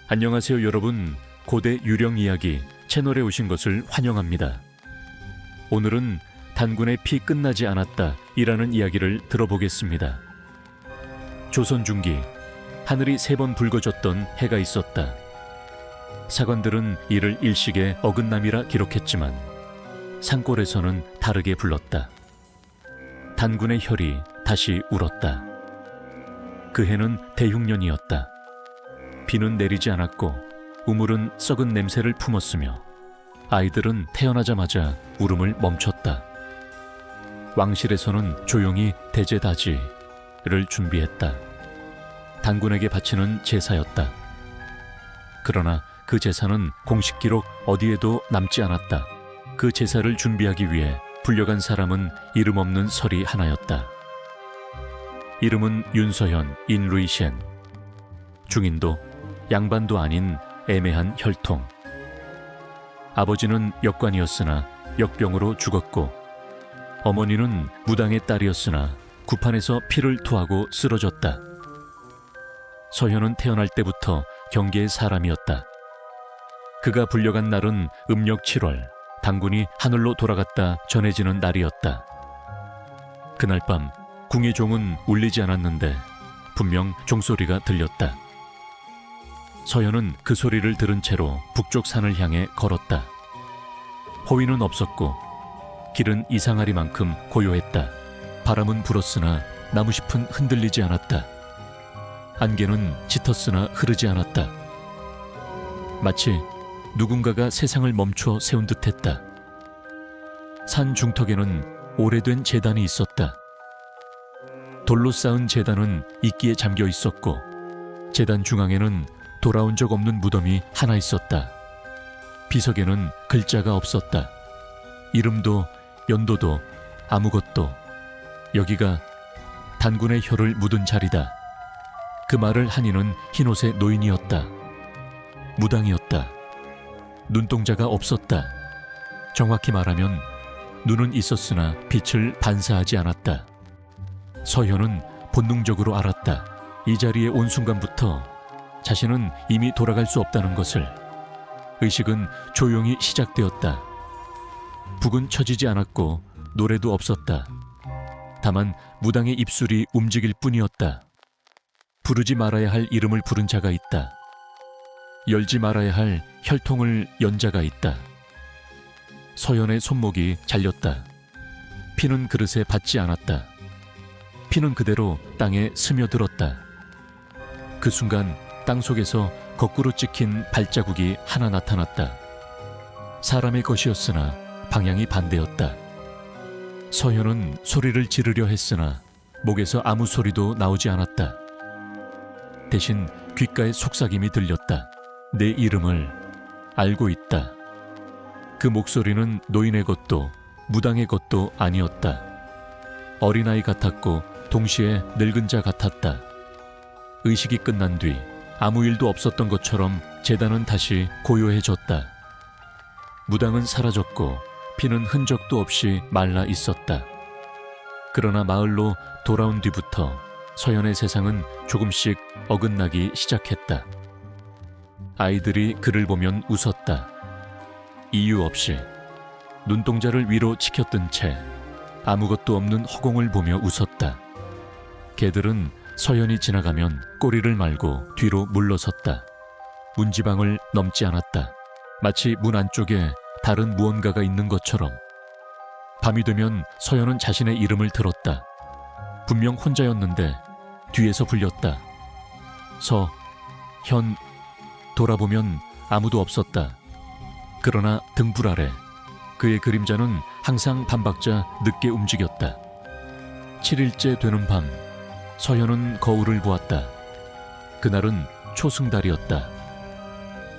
안녕하세요 여러분. 고대 유령 이야기 채널에 오신 것을 환영합니다. 오늘은 단군의 피 끝나지 않았다 이라는 이야기를 들어보겠습니다. 조선 중기 하늘이 3번 붉어졌던 해가 있었다. 사관들은 이를 일식의 어긋남이라 기록했지만 산골에서는 다르게 불렀다. 단군의 혈이 다시 울었다. 그 해는 대흉년이었다. 비는 내리지 않았고 우물은 썩은 냄새를 품었으며 아이들은 태어나자마자 울음을 멈췄다. 왕실에서는 조용히 대제다지를 준비했다. 단군에게 바치는 제사였다. 그러나 그 제사는 공식 기록 어디에도 남지 않았다. 그 제사를 준비하기 위해 불려간 사람은 이름 없는 설이 하나였다. 이름은 윤서현, 인루이셴. 중인도, 양반도 아닌 애매한 혈통. 아버지는 역관이었으나 역병으로 죽었고 어머니는 무당의 딸이었으나 구판에서 피를 토하고 쓰러졌다. 서현은 태어날 때부터 경계의 사람이었다. 그가 불려간 날은 음력 7월, 단군이 하늘로 돌아갔다 전해지는 날이었다. 그날 밤 궁의 종은 울리지 않았는데 분명 종소리가 들렸다. 서현은 그 소리를 들은 채로 북쪽 산을 향해 걸었다. 호위는 없었고 길은 이상하리만큼 고요했다. 바람은 불었으나 나무잎은 흔들리지 않았다. 안개는 짙었으나 흐르지 않았다. 마치 누군가가 세상을 멈춰 세운 듯했다. 산 중턱에는 오래된 제단이 있었다. 돌로 쌓은 제단은 이끼에 잠겨 있었고 제단 중앙에는 돌아온 적 없는 무덤이 하나 있었다. 비석에는 글자가 없었다. 이름도 연도도 아무것도. 여기가 단군의 혀를 묻은 자리다. 그 말을 한 이는 흰옷의 노인이었다. 무당이었다. 눈동자가 없었다. 정확히 말하면 눈은 있었으나 빛을 반사하지 않았다. 서현은 본능적으로 알았다. 이 자리에 온 순간부터 자신은 이미 돌아갈 수 없다는 것을. 의식은 조용히 시작되었다. 북은 쳐지지 않았고 노래도 없었다. 다만 무당의 입술이 움직일 뿐이었다. 부르지 말아야 할 이름을 부른 자가 있다. 열지 말아야 할 혈통을 연 자가 있다. 서현의 손목이 잘렸다. 피는 그릇에 받지 않았다. 피는 그대로 땅에 스며들었다. 그 순간 땅속에서 거꾸로 찍힌 발자국이 하나 나타났다. 사람의 것이었으나 방향이 반대였다. 서현은 소리를 지르려 했으나 목에서 아무 소리도 나오지 않았다. 대신 귓가에 속삭임이 들렸다. 내 이름을 알고 있다. 그 목소리는 노인의 것도 무당의 것도 아니었다. 어린아이 같았고 동시에 늙은 자 같았다. 의식이 끝난 뒤 아무 일도 없었던 것처럼 제단은 다시 고요해졌다. 무당은 사라졌고 피는 흔적도 없이 말라 있었다. 그러나 마을로 돌아온 뒤부터 서현의 세상은 조금씩 어긋나기 시작했다. 아이들이 그를 보면 웃었다. 이유 없이 눈동자를 위로 치켜뜬 채 아무것도 없는 허공을 보며 웃었다. 개들은 서현이 지나가면 꼬리를 말고 뒤로 물러섰다. 문지방을 넘지 않았다. 마치 문 안쪽에 다른 무언가가 있는 것처럼. 밤이 되면 서현은 자신의 이름을 들었다. 분명 혼자였는데 뒤에서 불렸다. 현. 돌아보면 아무도 없었다. 그러나 등불 아래 그의 그림자는 항상 반박자 늦게 움직였다. 7일째 되는 밤 서현은 거울을 보았다. 그날은 초승달이었다.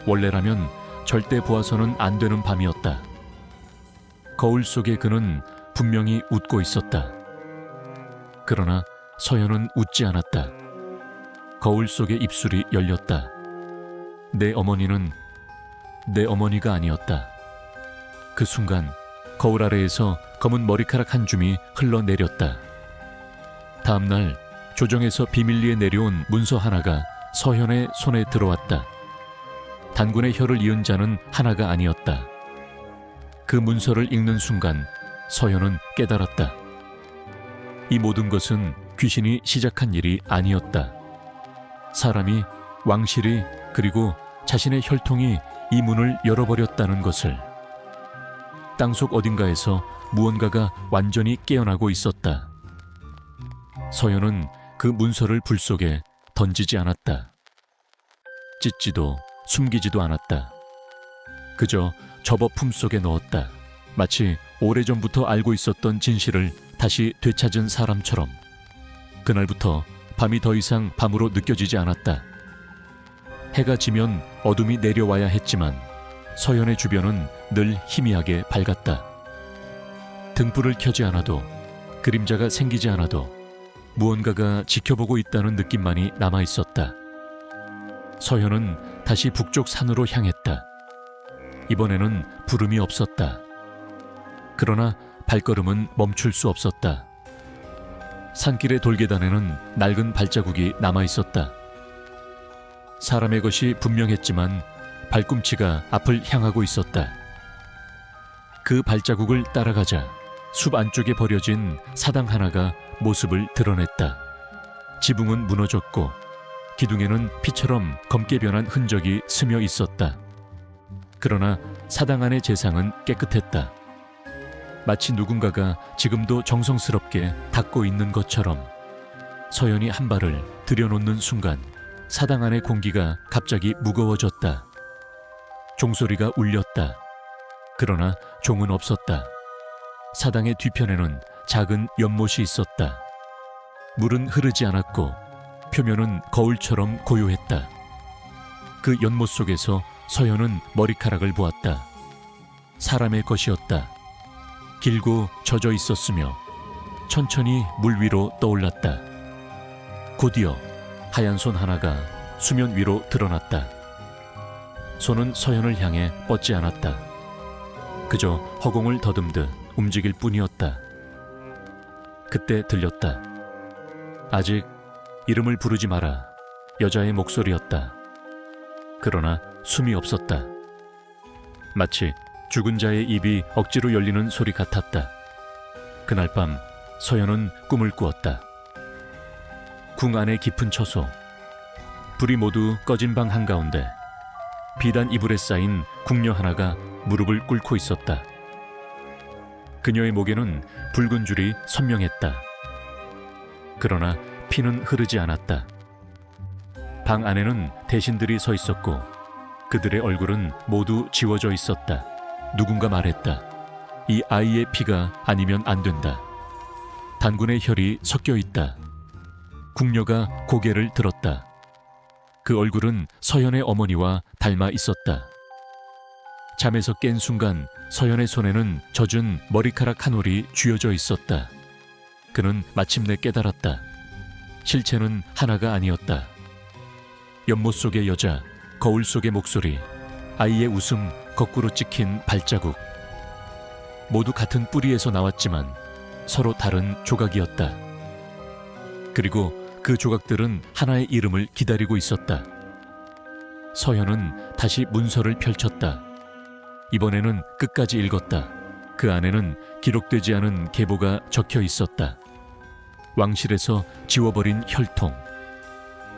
원래라면 절대 보아서는 안 되는 밤이었다. 거울 속에 그는 분명히 웃고 있었다. 그러나 서현은 웃지 않았다. 거울 속의 입술이 열렸다. 내 어머니는 내 어머니가 아니었다. 그 순간 거울 아래에서 검은 머리카락 한 줌이 흘러내렸다. 다음날 조정에서 비밀리에 내려온 문서 하나가 서현의 손에 들어왔다. 단군의 혀를 이은 자는 하나가 아니었다. 그 문서를 읽는 순간 서현은 깨달았다. 이 모든 것은 귀신이 시작한 일이 아니었다. 사람이, 왕실이, 그리고 자신의 혈통이 이 문을 열어버렸다는 것을. 땅속 어딘가에서 무언가가 완전히 깨어나고 있었다. 서현은 그 문서를 불 속에 던지지 않았다. 찢지도 숨기지도 않았다. 그저 접어 품속에 넣었다. 마치 오래전부터 알고 있었던 진실을 다시 되찾은 사람처럼. 그날부터 밤이 더 이상 밤으로 느껴지지 않았다. 해가 지면 어둠이 내려와야 했지만 서현의 주변은 늘 희미하게 밝았다. 등불을 켜지 않아도, 그림자가 생기지 않아도 무언가가 지켜보고 있다는 느낌만이 남아있었다. 서현은 다시 북쪽 산으로 향했다. 이번에는 부름이 없었다. 그러나 발걸음은 멈출 수 없었다. 산길의 돌계단에는 낡은 발자국이 남아있었다. 사람의 것이 분명했지만 발꿈치가 앞을 향하고 있었다. 그 발자국을 따라가자 숲 안쪽에 버려진 사당 하나가 모습을 드러냈다. 지붕은 무너졌고 기둥에는 피처럼 검게 변한 흔적이 스며 있었다. 그러나 사당 안의 재상은 깨끗했다. 마치 누군가가 지금도 정성스럽게 닦고 있는 것처럼. 서연이 한 발을 들여놓는 순간 사당 안의 공기가 갑자기 무거워졌다. 종소리가 울렸다. 그러나 종은 없었다. 사당의 뒤편에는 작은 연못이 있었다. 물은 흐르지 않았고 표면은 거울처럼 고요했다. 그 연못 속에서 서연은 머리카락을 보았다. 사람의 것이었다. 길고 젖어 있었으며 천천히 물 위로 떠올랐다. 곧이어 하얀 손 하나가 수면 위로 드러났다. 손은 서연을 향해 뻗지 않았다. 그저 허공을 더듬듯 움직일 뿐이었다. 그때 들렸다. 아직 이름을 부르지 마라. 여자의 목소리였다. 그러나 숨이 없었다. 마치 죽은 자의 입이 억지로 열리는 소리 같았다. 그날 밤 서연은 꿈을 꾸었다. 궁 안의 깊은 처소, 불이 모두 꺼진 방 한가운데 비단 이불에 쌓인 궁녀 하나가 무릎을 꿇고 있었다. 그녀의 목에는 붉은 줄이 선명했다. 그러나 피는 흐르지 않았다. 방 안에는 대신들이 서 있었고 그들의 얼굴은 모두 지워져 있었다. 누군가 말했다. 이 아이의 피가 아니면 안 된다. 단군의 혈이 섞여 있다. 궁녀가 고개를 들었다. 그 얼굴은 서연의 어머니와 닮아 있었다. 잠에서 깬 순간 서연의 손에는 젖은 머리카락 한 올이 쥐어져 있었다. 그는 마침내 깨달았다. 실체는 하나가 아니었다. 연못 속의 여자, 거울 속의 목소리, 아이의 웃음, 거꾸로 찍힌 발자국. 모두 같은 뿌리에서 나왔지만 서로 다른 조각이었다. 그리고 그 조각들은 하나의 이름을 기다리고 있었다. 서현은 다시 문서를 펼쳤다. 이번에는 끝까지 읽었다. 그 안에는 기록되지 않은 계보가 적혀 있었다. 왕실에서 지워버린 혈통,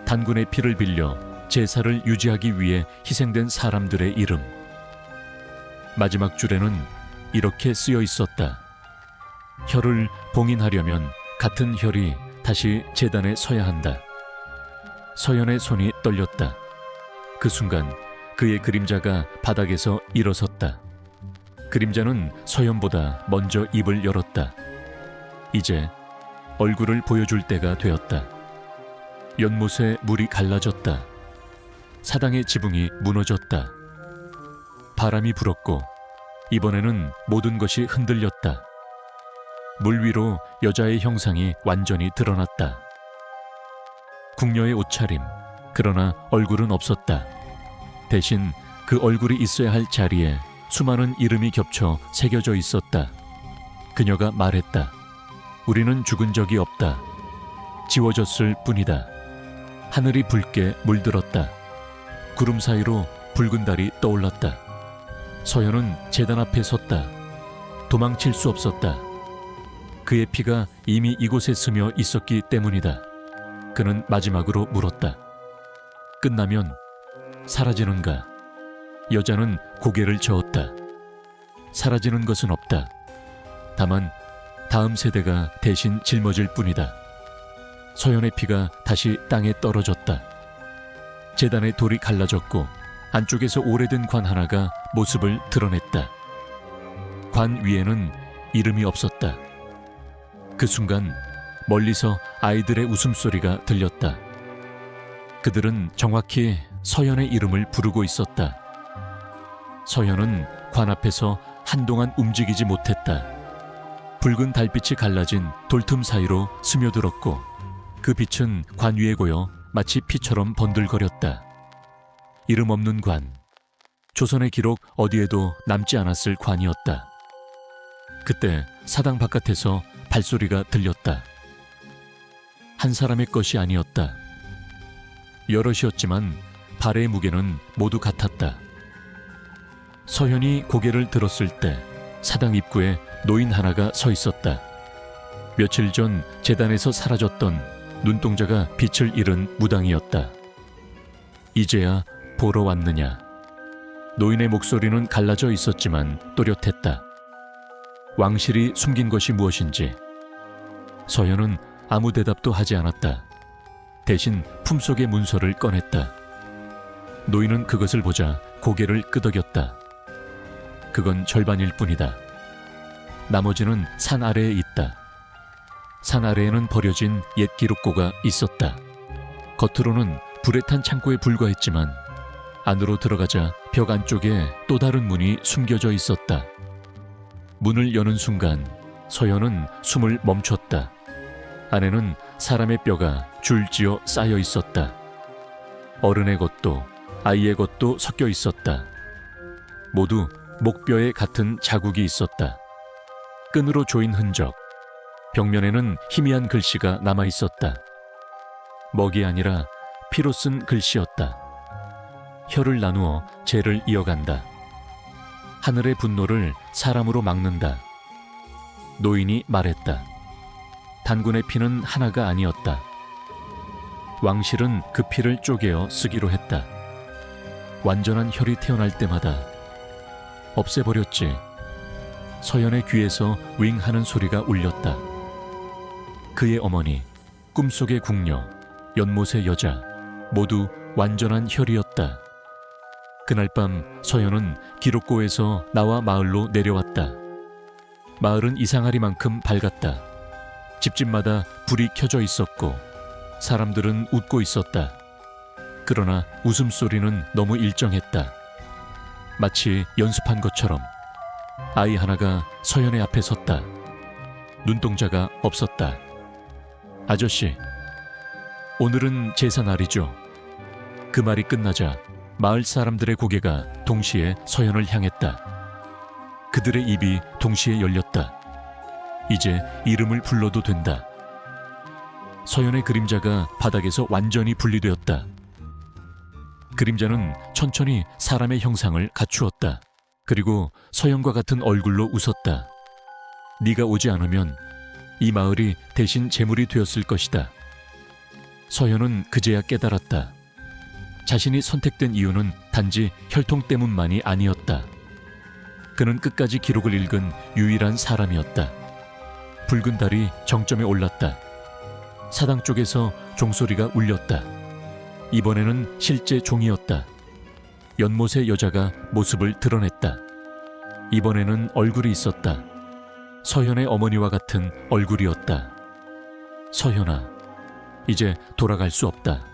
단군의 피를 빌려 제사를 유지하기 위해 희생된 사람들의 이름. 마지막 줄에는 이렇게 쓰여 있었다. 혈을 봉인하려면 같은 혈이 다시 제단에 서야 한다. 서연의 손이 떨렸다. 그 순간 그의 그림자가 바닥에서 일어섰다. 그림자는 서연보다 먼저 입을 열었다. 이제 얼굴을 보여줄 때가 되었다. 연못에 물이 갈라졌다. 사당의 지붕이 무너졌다. 바람이 불었고 이번에는 모든 것이 흔들렸다. 물 위로 여자의 형상이 완전히 드러났다. 궁녀의 옷차림, 그러나 얼굴은 없었다. 대신 그 얼굴이 있어야 할 자리에 수많은 이름이 겹쳐 새겨져 있었다. 그녀가 말했다. 우리는 죽은 적이 없다. 지워졌을 뿐이다. 하늘이 붉게 물들었다. 구름 사이로 붉은 달이 떠올랐다. 서현은 제단 앞에 섰다. 도망칠 수 없었다. 그의 피가 이미 이곳에 스며 있었기 때문이다. 그는 마지막으로 물었다. 끝나면 사라지는가? 여자는 고개를 저었다. 사라지는 것은 없다. 다만 다음 세대가 대신 짊어질 뿐이다. 서현의 피가 다시 땅에 떨어졌다. 제단의 돌이 갈라졌고 안쪽에서 오래된 관 하나가 모습을 드러냈다. 관 위에는 이름이 없었다. 그 순간 멀리서 아이들의 웃음소리가 들렸다. 그들은 정확히 서현의 이름을 부르고 있었다. 서현은 관 앞에서 한동안 움직이지 못했다. 붉은 달빛이 갈라진 돌틈 사이로 스며들었고 그 빛은 관 위에 고여 마치 피처럼 번들거렸다. 이름 없는 관, 조선의 기록 어디에도 남지 않았을 관이었다. 그때 사당 바깥에서 발소리가 들렸다. 한 사람의 것이 아니었다. 여럿이었지만 발의 무게는 모두 같았다. 서현이 고개를 들었을 때 사당 입구에 노인 하나가 서 있었다. 며칠 전 제단에서 사라졌던 눈동자가 빛을 잃은 무당이었다. 이제야 보러 왔느냐. 노인의 목소리는 갈라져 있었지만 또렷했다. 왕실이 숨긴 것이 무엇인지. 서현은 아무 대답도 하지 않았다. 대신 품속의 문서를 꺼냈다. 노인은 그것을 보자 고개를 끄덕였다. 그건 절반일 뿐이다. 나머지는 산 아래에 있다. 산 아래에는 버려진 옛 기록고가 있었다. 겉으로는 불에 탄 창고에 불과했지만 안으로 들어가자 벽 안쪽에 또 다른 문이 숨겨져 있었다. 문을 여는 순간 서현은 숨을 멈췄다. 안에는 사람의 뼈가 줄지어 쌓여 있었다. 어른의 것도 아이의 것도 섞여 있었다. 모두 목뼈에 같은 자국이 있었다. 끈으로 조인 흔적. 벽면에는 희미한 글씨가 남아 있었다. 먹이 아니라 피로 쓴 글씨였다. 혀를 나누어 죄를 이어간다. 하늘의 분노를 사람으로 막는다. 노인이 말했다. 단군의 피는 하나가 아니었다. 왕실은 그 피를 쪼개어 쓰기로 했다. 완전한 혈이 태어날 때마다 없애버렸지. 서현의 귀에서 윙 하는 소리가 울렸다. 그의 어머니, 꿈속의 궁녀, 연못의 여자 모두 완전한 혈이었다. 그날 밤 서현은 기록고에서 나와 마을로 내려왔다. 마을은 이상하리만큼 밝았다. 집집마다 불이 켜져 있었고 사람들은 웃고 있었다. 그러나 웃음소리는 너무 일정했다. 마치 연습한 것처럼. 아이 하나가 서현의 앞에 섰다. 눈동자가 없었다. 아저씨, 오늘은 제사날이죠. 그 말이 끝나자 마을 사람들의 고개가 동시에 서현을 향했다. 그들의 입이 동시에 열렸다. 이제 이름을 불러도 된다. 서현의 그림자가 바닥에서 완전히 분리되었다. 그림자는 천천히 사람의 형상을 갖추었다. 그리고 서현과 같은 얼굴로 웃었다. 네가 오지 않으면 이 마을이 대신 재물이 되었을 것이다. 서현은 그제야 깨달았다. 자신이 선택된 이유는 단지 혈통 때문만이 아니었다. 그는 끝까지 기록을 읽은 유일한 사람이었다. 붉은 달이 정점에 올랐다. 사당 쪽에서 종소리가 울렸다. 이번에는 실제 종이었다. 연못의 여자가 모습을 드러냈다. 이번에는 얼굴이 있었다. 서현의 어머니와 같은 얼굴이었다. 서현아, 이제 돌아갈 수 없다.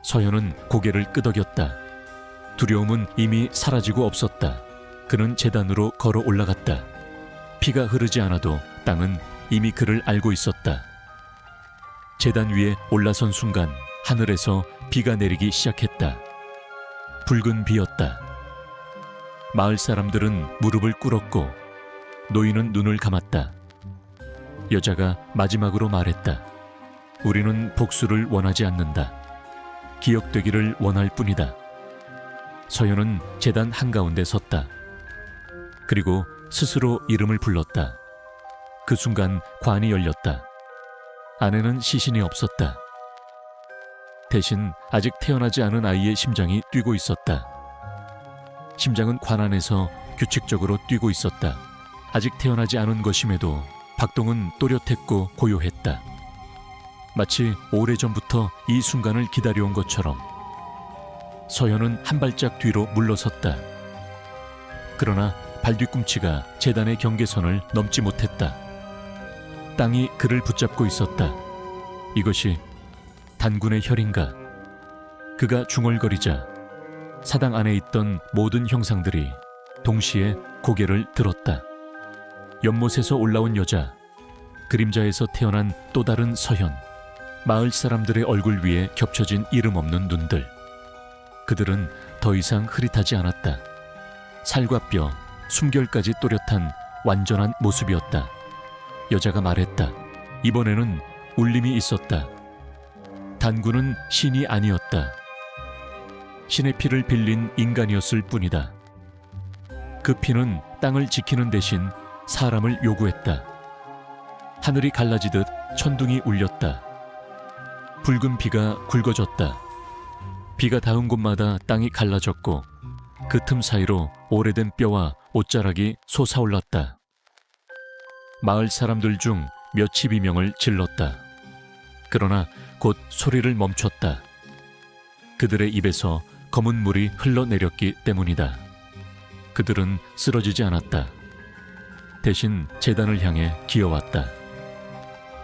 서현은 고개를 끄덕였다. 두려움은 이미 사라지고 없었다. 그는 제단으로 걸어 올라갔다. 피가 흐르지 않아도 땅은 이미 그를 알고 있었다. 제단 위에 올라선 순간 하늘에서 비가 내리기 시작했다. 붉은 비였다. 마을 사람들은 무릎을 꿇었고 노인은 눈을 감았다. 여자가 마지막으로 말했다. 우리는 복수를 원하지 않는다. 기억되기를 원할 뿐이다. 서연은 제단 한가운데 섰다. 그리고 스스로 이름을 불렀다. 그 순간 관이 열렸다. 안에는 시신이 없었다. 대신 아직 태어나지 않은 아이의 심장이 뛰고 있었다. 심장은 관 안에서 규칙적으로 뛰고 있었다. 아직 태어나지 않은 것임에도 박동은 또렷했고 고요했다. 마치 오래전부터 이 순간을 기다려온 것처럼. 서연은 한 발짝 뒤로 물러섰다. 그러나 발뒤꿈치가 제단의 경계선을 넘지 못했다. 땅이 그를 붙잡고 있었다. 이것이 단군의 혈인가? 그가 중얼거리자 사당 안에 있던 모든 형상들이 동시에 고개를 들었다. 연못에서 올라온 여자, 그림자에서 태어난 또 다른 서현, 마을 사람들의 얼굴 위에 겹쳐진 이름 없는 눈들. 그들은 더 이상 흐릿하지 않았다. 살과 뼈, 숨결까지 또렷한 완전한 모습이었다. 여자가 말했다. 이번에는 울림이 있었다. 단군은 신이 아니었다. 신의 피를 빌린 인간이었을 뿐이다. 그 피는 땅을 지키는 대신 사람을 요구했다. 하늘이 갈라지듯 천둥이 울렸다. 붉은 비가 굵어졌다. 비가 닿은 곳마다 땅이 갈라졌고 그 틈 사이로 오래된 뼈와 옷자락이 솟아올랐다. 마을 사람들 중 몇이 비명을 질렀다. 그러나 곧 소리를 멈췄다. 그들의 입에서 검은 물이 흘러내렸기 때문이다. 그들은 쓰러지지 않았다. 대신 제단을 향해 기어왔다.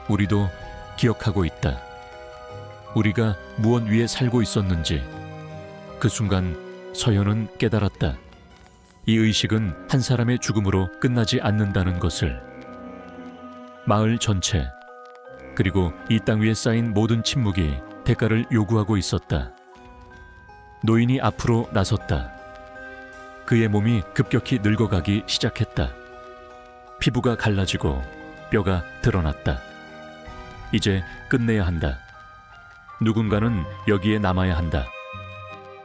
우리도 기억하고 있다. 우리가 무언 위에 살고 있었는지. 그 순간 서연은 깨달았다. 이 의식은 한 사람의 죽음으로 끝나지 않는다는 것을. 마을 전체, 그리고 이 땅 위에 쌓인 모든 침묵이 대가를 요구하고 있었다. 노인이 앞으로 나섰다. 그의 몸이 급격히 늙어가기 시작했다. 피부가 갈라지고 뼈가 드러났다. 이제 끝내야 한다. 누군가는 여기에 남아야 한다.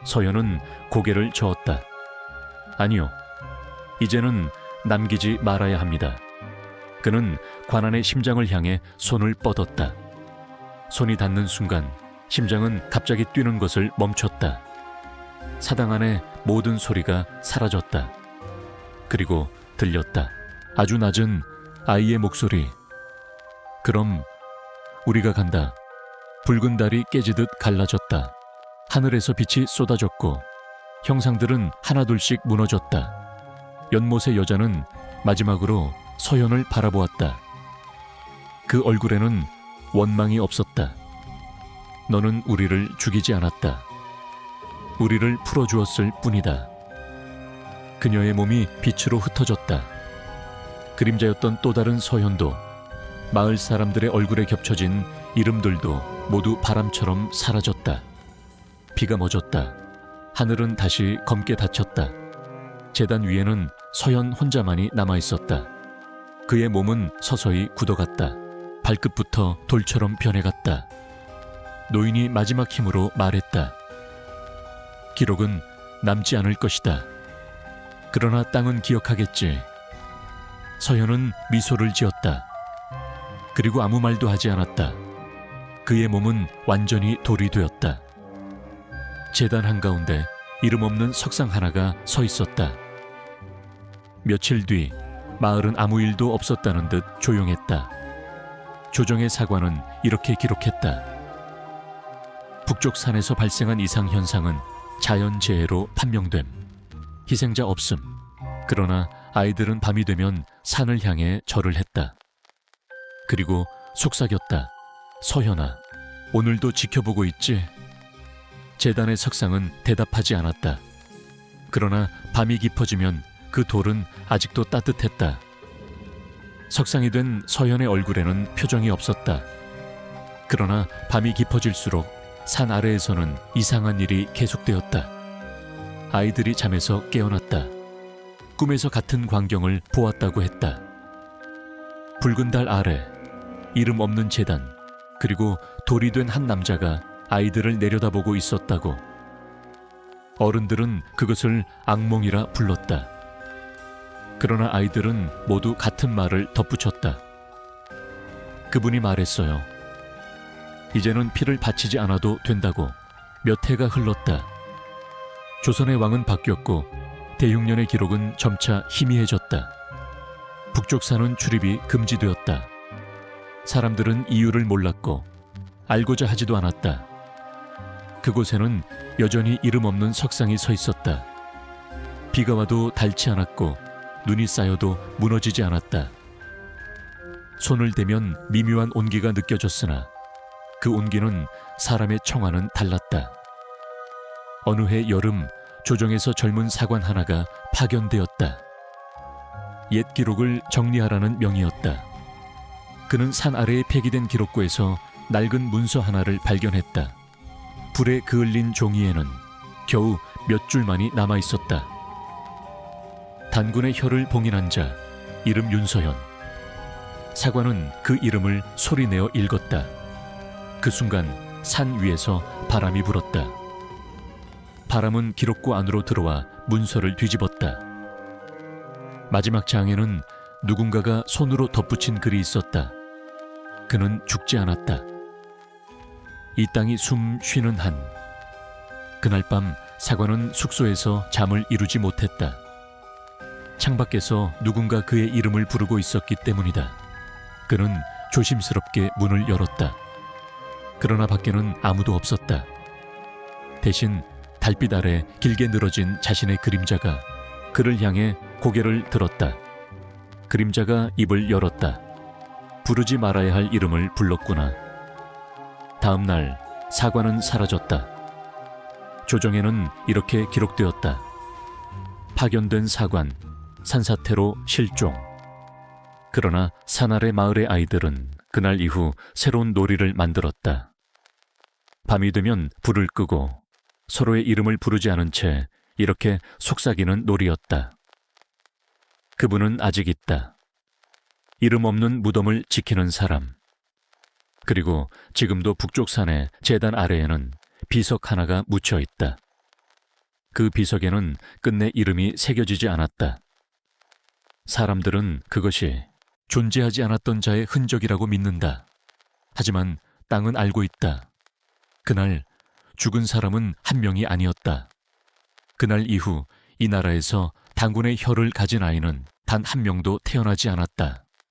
서연은 고개를 저었다. 아니요. 이제는 남기지 말아야 합니다. 그는 관안의 심장을 향해 손을 뻗었다. 손이 닿는 순간 심장은 갑자기 뛰는 것을 멈췄다. 사당 안의 모든 소리가 사라졌다. 그리고 들렸다. 아주 낮은 아이의 목소리. 그럼 우리가 간다. 붉은 달이 깨지듯 갈라졌다. 하늘에서 빛이 쏟아졌고 형상들은 하나둘씩 무너졌다. 연못의 여자는 마지막으로 서연을 바라보았다. 그 얼굴에는 원망이 없었다. 너는 우리를 죽이지 않았다. 우리를 풀어주었을 뿐이다. 그녀의 몸이 빛으로 흩어졌다. 그림자였던 또 다른 서현도, 마을 사람들의 얼굴에 겹쳐진 이름들도 모두 바람처럼 사라졌다. 비가 멎었다. 하늘은 다시 검게 닫혔다. 제단 위에는 서현 혼자만이 남아있었다. 그의 몸은 서서히 굳어갔다. 발끝부터 돌처럼 변해갔다. 노인이 마지막 힘으로 말했다. 기록은 남지 않을 것이다. 그러나 땅은 기억하겠지. 서현은 미소를 지었다. 그리고 아무 말도 하지 않았다. 그의 몸은 완전히 돌이 되었다. 제단 한가운데 이름 없는 석상 하나가 서 있었다. 며칠 뒤 마을은 아무 일도 없었다는 듯 조용했다. 조정의 사관은 이렇게 기록했다. 북쪽 산에서 발생한 이상 현상은 자연재해로 판명됨. 희생자 없음. 그러나 아이들은 밤이 되면 산을 향해 절을 했다. 그리고 속삭였다. 서현아, 오늘도 지켜보고 있지? 제단의 석상은 대답하지 않았다. 그러나 밤이 깊어지면 그 돌은 아직도 따뜻했다. 석상이 된 서현의 얼굴에는 표정이 없었다. 그러나 밤이 깊어질수록 산 아래에서는 이상한 일이 계속되었다. 아이들이 잠에서 깨어났다. 꿈에서 같은 광경을 보았다고 했다. 붉은 달 아래, 이름 없는 제단, 그리고 돌이 된 한 남자가 아이들을 내려다보고 있었다고. 어른들은 그것을 악몽이라 불렀다. 그러나 아이들은 모두 같은 말을 덧붙였다. 그분이 말했어요. 이제는 피를 바치지 않아도 된다고. 몇 해가 흘렀다. 조선의 왕은 바뀌었고 대흉년의 기록은 점차 희미해졌다. 북쪽산은 출입이 금지되었다. 사람들은 이유를 몰랐고 알고자 하지도 않았다. 그곳에는 여전히 이름 없는 석상이 서 있었다. 비가 와도 닳지 않았고 눈이 쌓여도 무너지지 않았다. 손을 대면 미묘한 온기가 느껴졌으나 그 온기는 사람의 청와는 달랐다. 어느 해 여름 조정에서 젊은 사관 하나가 파견되었다. 옛 기록을 정리하라는 명이었다. 그는 산 아래에 폐기된 기록고에서 낡은 문서 하나를 발견했다. 불에 그을린 종이에는 겨우 몇 줄만이 남아 있었다. 단군의 혀를 봉인한 자, 이름 윤서현. 사관은 그 이름을 소리내어 읽었다. 그 순간 산 위에서 바람이 불었다. 바람은 기록고 안으로 들어와 문서를 뒤집었다. 마지막 장에는 누군가가 손으로 덧붙인 글이 있었다. 그는 죽지 않았다. 이 땅이 숨 쉬는 한. 그날 밤 사관은 숙소에서 잠을 이루지 못했다. 창밖에서 누군가 그의 이름을 부르고 있었기 때문이다. 그는 조심스럽게 문을 열었다. 그러나 밖에는 아무도 없었다. 대신 달빛 아래 길게 늘어진 자신의 그림자가 그를 향해 고개를 들었다. 그림자가 입을 열었다. 부르지 말아야 할 이름을 불렀구나. 다음 날 사관은 사라졌다. 조정에는 이렇게 기록되었다. 파견된 사관, 산사태로 실종. 그러나 산 아래 마을의 아이들은 그날 이후 새로운 놀이를 만들었다. 밤이 되면 불을 끄고 서로의 이름을 부르지 않은 채 이렇게 속삭이는 놀이였다. 그분은 아직 있다. 이름 없는 무덤을 지키는 사람. 그리고 지금도 북쪽 산의 제단 아래에는 비석 하나가 묻혀 있다. 그 비석에는 끝내 이름이 새겨지지 않았다. 사람들은 그것이 존재하지 않았던 자의 흔적이라고 믿는다. 하지만 땅은 알고 있다. 그날 죽은 사람은 한 명이 아니었다. 그날 이후 이 나라에서 단군의 혀를 가진 아이는 단 한 명도 태어나지 않았다.